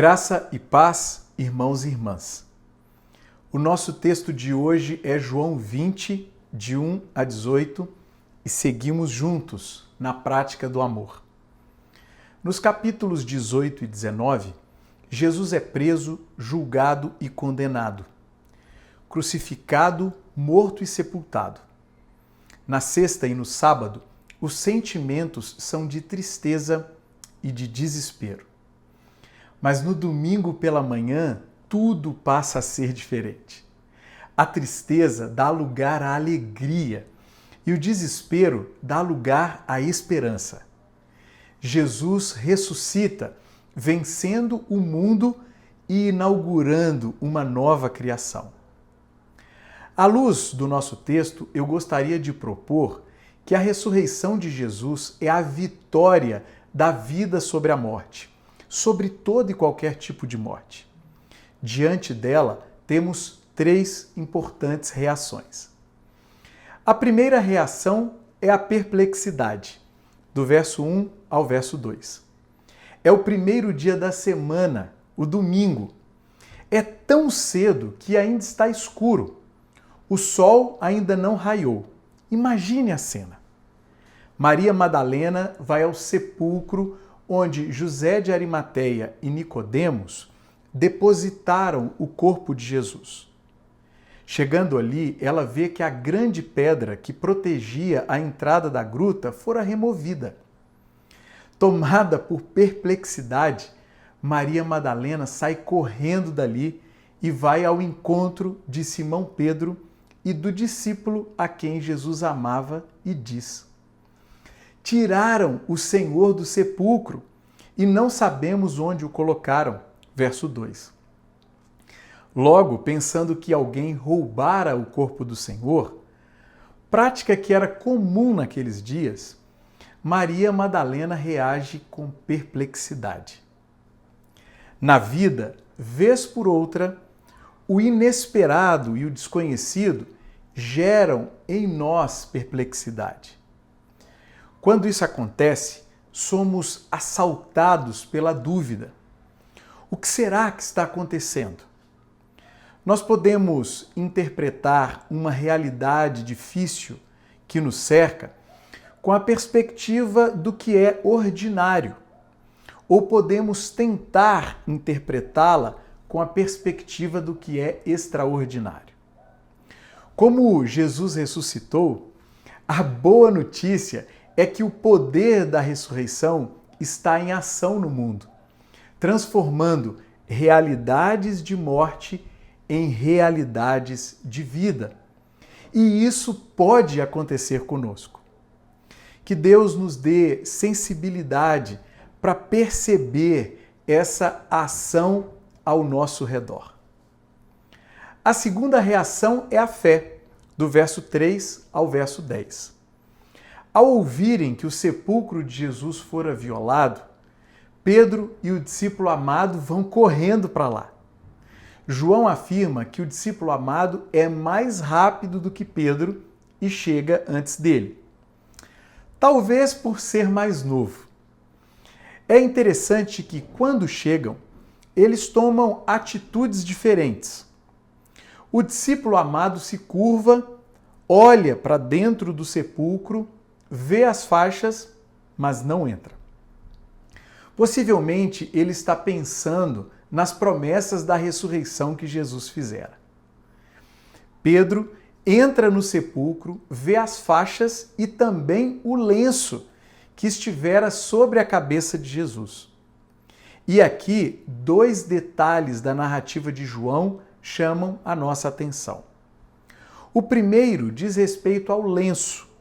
Graça e paz, irmãos e irmãs. O nosso texto de hoje é João 20, de 1 a 18, e seguimos juntos na prática do amor. Nos capítulos 18 e 19, Jesus é preso, julgado e condenado, crucificado, morto e sepultado. Na sexta e no sábado, os sentimentos são de tristeza e de desespero. Mas no domingo pela manhã, tudo passa a ser diferente. A tristeza dá lugar à alegria e o desespero dá lugar à esperança. Jesus ressuscita, vencendo o mundo e inaugurando uma nova criação. À luz do nosso texto, eu gostaria de propor que a ressurreição de Jesus é a vitória da vida sobre a morte, sobre todo e qualquer tipo de morte. Diante dela, temos três importantes reações. A primeira reação é a perplexidade, do verso 1 ao verso 2. É o primeiro dia da semana, o domingo. É tão cedo que ainda está escuro. O sol ainda não raiou. Imagine a cena. Maria Madalena vai ao sepulcro onde José de Arimateia e Nicodemos depositaram o corpo de Jesus. Chegando ali, ela vê que a grande pedra que protegia a entrada da gruta fora removida. Tomada por perplexidade, Maria Madalena sai correndo dali e vai ao encontro de Simão Pedro e do discípulo a quem Jesus amava e diz: "Tiraram o Senhor do sepulcro e não sabemos onde o colocaram." Verso 2. Logo, pensando que alguém roubara o corpo do Senhor, prática que era comum naqueles dias, Maria Madalena reage com perplexidade. Na vida, vez por outra, o inesperado e o desconhecido geram em nós perplexidade. Quando isso acontece, somos assaltados pela dúvida. O que será que está acontecendo? Nós podemos interpretar uma realidade difícil que nos cerca com a perspectiva do que é ordinário, ou podemos tentar interpretá-la com a perspectiva do que é extraordinário. Como Jesus ressuscitou, a boa notícia é que o poder da ressurreição está em ação no mundo, transformando realidades de morte em realidades de vida. E isso pode acontecer conosco. Que Deus nos dê sensibilidade para perceber essa ação ao nosso redor. A segunda reação é a fé, do verso 3 ao verso 10. Ao ouvirem que o sepulcro de Jesus fora violado, Pedro e o discípulo amado vão correndo para lá. João afirma que o discípulo amado é mais rápido do que Pedro e chega antes dele. Talvez por ser mais novo. É interessante que, quando chegam, eles tomam atitudes diferentes. O discípulo amado se curva, olha para dentro do sepulcro, vê as faixas, mas não entra. Possivelmente ele está pensando nas promessas da ressurreição que Jesus fizera. Pedro entra no sepulcro, vê as faixas e também o lenço que estivera sobre a cabeça de Jesus. E aqui, dois detalhes da narrativa de João chamam a nossa atenção. O primeiro diz respeito ao lenço.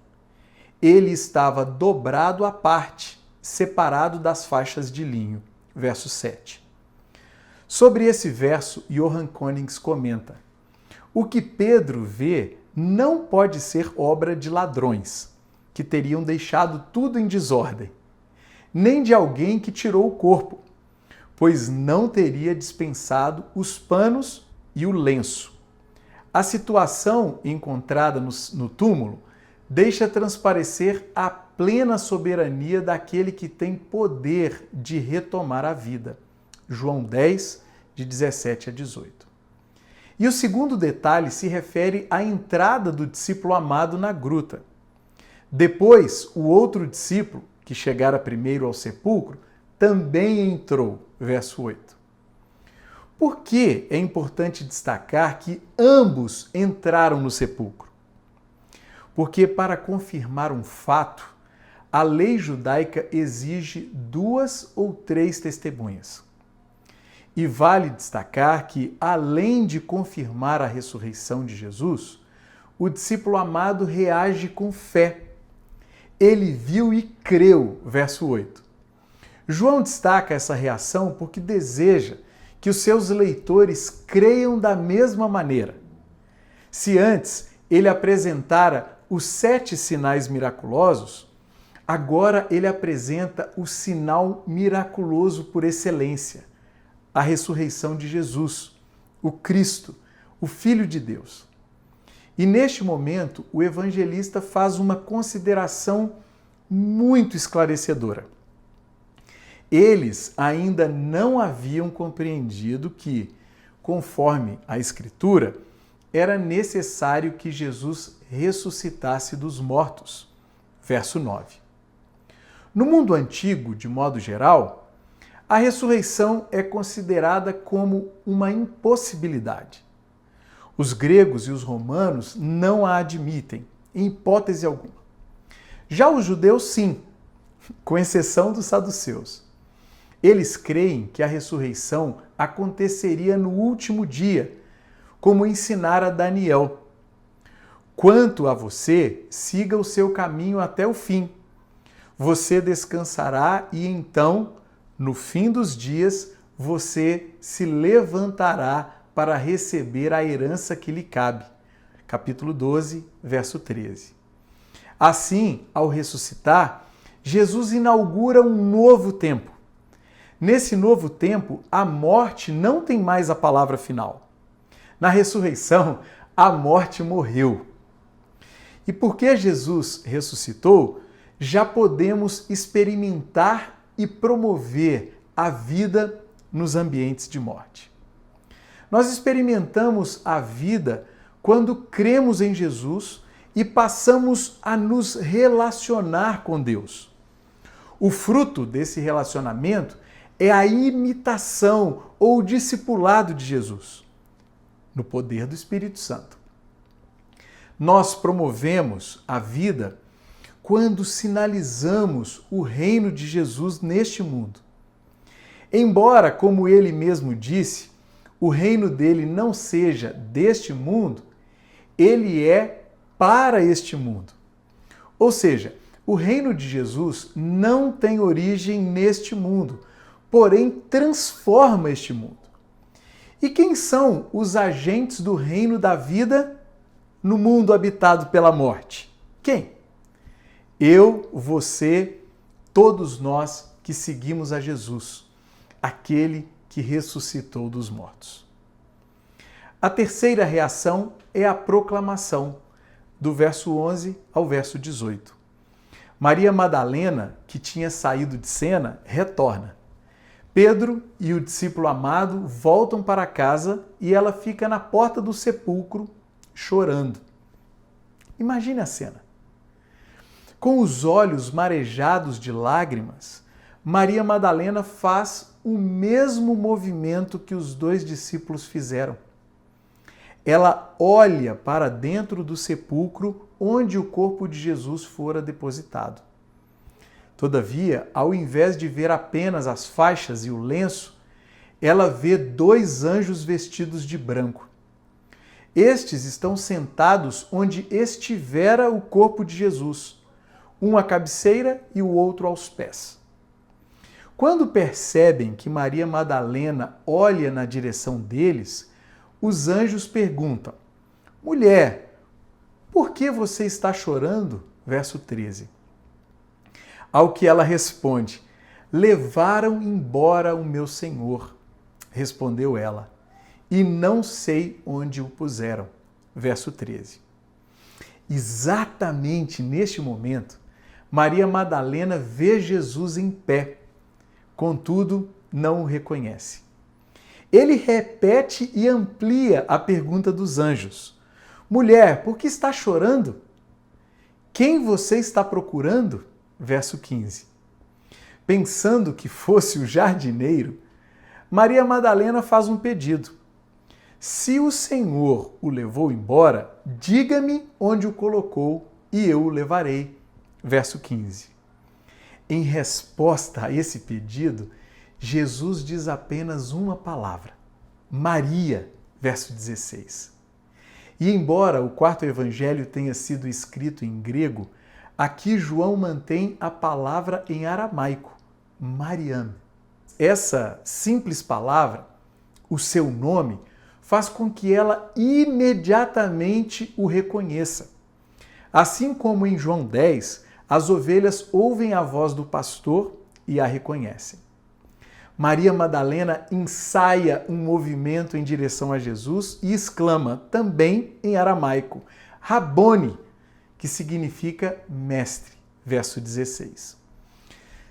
Ele estava dobrado à parte, separado das faixas de linho. Verso 7. Sobre esse verso, Johann Konings comenta: o que Pedro vê não pode ser obra de ladrões, que teriam deixado tudo em desordem, nem de alguém que tirou o corpo, pois não teria dispensado os panos e o lenço. A situação encontrada no túmulo deixa transparecer a plena soberania daquele que tem poder de retomar a vida. João 10, de 17 a 18. E o segundo detalhe se refere à entrada do discípulo amado na gruta. Depois, o outro discípulo, que chegara primeiro ao sepulcro, também entrou. Verso 8. Por que é importante destacar que ambos entraram no sepulcro? Porque, para confirmar um fato, a lei judaica exige 2 ou 3 testemunhas. E vale destacar que, além de confirmar a ressurreição de Jesus, o discípulo amado reage com fé. Ele viu e creu, verso 8. João destaca essa reação porque deseja que os seus leitores creiam da mesma maneira. Se antes ele apresentara os 7 sinais miraculosos, agora ele apresenta o sinal miraculoso por excelência, a ressurreição de Jesus, o Cristo, o Filho de Deus. E neste momento, o evangelista faz uma consideração muito esclarecedora. Eles ainda não haviam compreendido que, conforme a Escritura, era necessário que Jesus ressuscitasse dos mortos. Verso 9. No mundo antigo, de modo geral, a ressurreição é considerada como uma impossibilidade. Os gregos e os romanos não a admitem, em hipótese alguma. Já os judeus, sim, com exceção dos saduceus. Eles creem que a ressurreição aconteceria no último dia, como ensinara Daniel. Quanto a você, siga o seu caminho até o fim. Você descansará e então, no fim dos dias, você se levantará para receber a herança que lhe cabe. Capítulo 12, verso 13. Assim, ao ressuscitar, Jesus inaugura um novo tempo. Nesse novo tempo, a morte não tem mais a palavra final. Na ressurreição, a morte morreu. E porque Jesus ressuscitou, já podemos experimentar e promover a vida nos ambientes de morte. Nós experimentamos a vida quando cremos em Jesus e passamos a nos relacionar com Deus. O fruto desse relacionamento é a imitação ou discipulado de Jesus, no poder do Espírito Santo. Nós promovemos a vida quando sinalizamos o reino de Jesus neste mundo. Embora, como ele mesmo disse, o reino dele não seja deste mundo, ele é para este mundo. Ou seja, o reino de Jesus não tem origem neste mundo, porém transforma este mundo. E quem são os agentes do reino da vida no mundo habitado pela morte? Quem? Eu, você, todos nós que seguimos a Jesus, aquele que ressuscitou dos mortos. A terceira reação é a proclamação, do verso 11 ao verso 18. Maria Madalena, que tinha saído de cena, retorna. Pedro e o discípulo amado voltam para casa e ela fica na porta do sepulcro chorando. Imagine a cena. Com os olhos marejados de lágrimas, Maria Madalena faz o mesmo movimento que os 2 discípulos fizeram. Ela olha para dentro do sepulcro onde o corpo de Jesus fora depositado. Todavia, ao invés de ver apenas as faixas e o lenço, ela vê 2 anjos vestidos de branco. Estes estão sentados onde estivera o corpo de Jesus, um à cabeceira e o outro aos pés. Quando percebem que Maria Madalena olha na direção deles, os anjos perguntam: Mulher, por que você está chorando? Verso 13. Ao que ela responde: Levaram embora o meu Senhor. Respondeu ela: E não sei onde o puseram. Verso 13. Exatamente neste momento, Maria Madalena vê Jesus em pé, contudo, não o reconhece. ele repete e amplia a pergunta dos anjos. Mulher, por que está chorando? Quem você está procurando? Verso 15. Pensando que fosse o jardineiro, Maria Madalena faz um pedido. Se o Senhor o levou embora, diga-me onde o colocou e eu o levarei. Verso 15. Em resposta a esse pedido, Jesus diz apenas uma palavra: Maria, verso 16. E embora o quarto evangelho tenha sido escrito em grego, aqui João mantém a palavra em aramaico, Mariam. Essa simples palavra, o seu nome, faz com que ela imediatamente o reconheça. Assim como em João 10, as ovelhas ouvem a voz do pastor e a reconhecem. Maria Madalena ensaia um movimento em direção a Jesus e exclama, também em aramaico, Rabone, que significa mestre, verso 16.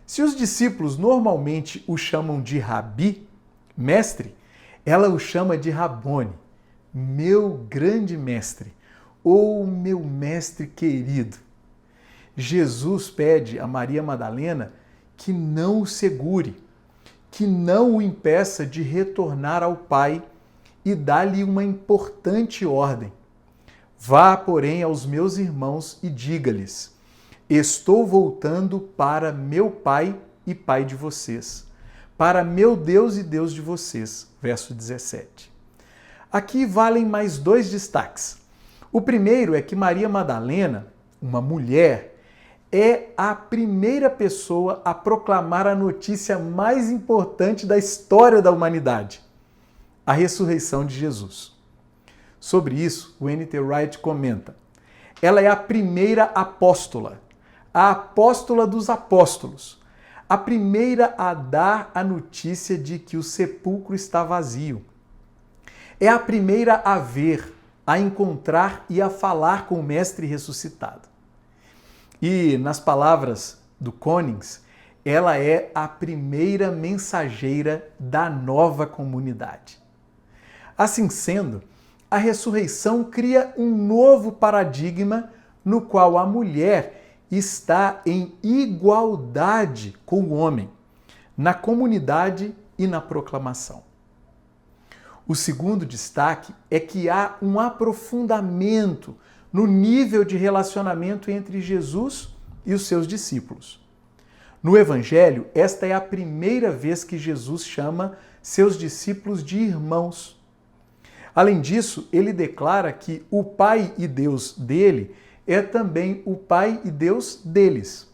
Se os discípulos normalmente o chamam de Rabi, mestre, ela o chama de Rabone, meu grande mestre, ou meu mestre querido. Jesus pede a Maria Madalena que não o segure, que não o impeça de retornar ao Pai e dá-lhe uma importante ordem. Vá, porém, aos meus irmãos e diga-lhes: estou voltando para meu Pai e Pai de vocês, para meu Deus e Deus de vocês. Verso 17. Aqui valem mais dois destaques. O primeiro é que Maria Madalena, uma mulher, é a primeira pessoa a proclamar a notícia mais importante da história da humanidade, a ressurreição de Jesus. Sobre isso, o N.T. Wright comenta: ela é a primeira apóstola, a apóstola dos apóstolos, a primeira a dar a notícia de que o sepulcro está vazio. É a primeira a ver, a encontrar e a falar com o Mestre ressuscitado. E, nas palavras do Konings, ela é a primeira mensageira da nova comunidade. Assim sendo, a ressurreição cria um novo paradigma no qual a mulher está em igualdade com o homem, na comunidade e na proclamação. O segundo destaque é que há um aprofundamento no nível de relacionamento entre Jesus e os seus discípulos. No Evangelho, esta é a primeira vez que Jesus chama seus discípulos de irmãos. Além disso, ele declara que o Pai e Deus dele é também o Pai e Deus deles.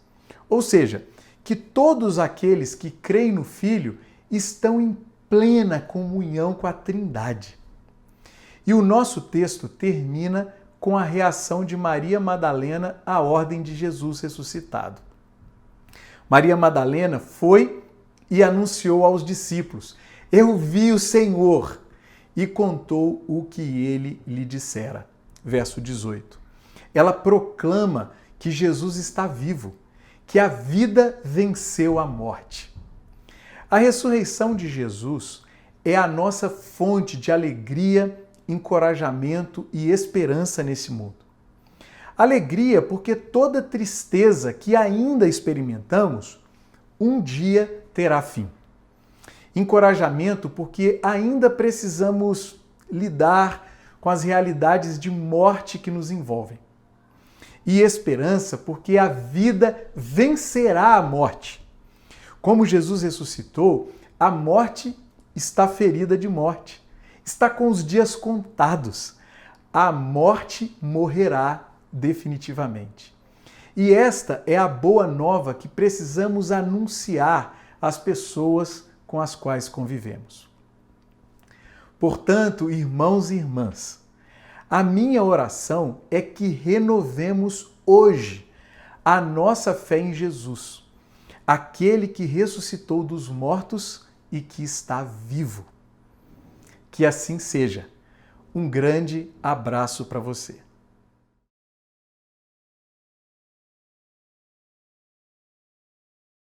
Ou seja, que todos aqueles que creem no Filho estão em plena comunhão com a Trindade. E o nosso texto termina com a reação de Maria Madalena à ordem de Jesus ressuscitado. Maria Madalena foi e anunciou aos discípulos: eu vi o Senhor, e contou o que ele lhe dissera. Verso 18. Ela proclama que Jesus está vivo, que a vida venceu a morte. A ressurreição de Jesus é a nossa fonte de alegria, encorajamento e esperança nesse mundo. Alegria porque toda tristeza que ainda experimentamos, um dia terá fim. Encorajamento porque ainda precisamos lidar com as realidades de morte que nos envolvem. E esperança porque a vida vencerá a morte. Como Jesus ressuscitou, a morte está ferida de morte. Está com os dias contados. A morte morrerá definitivamente. E esta é a boa nova que precisamos anunciar às pessoas com as quais convivemos. Portanto, irmãos e irmãs, a minha oração é que renovemos hoje a nossa fé em Jesus, aquele que ressuscitou dos mortos e que está vivo. Que assim seja. Um grande abraço para você.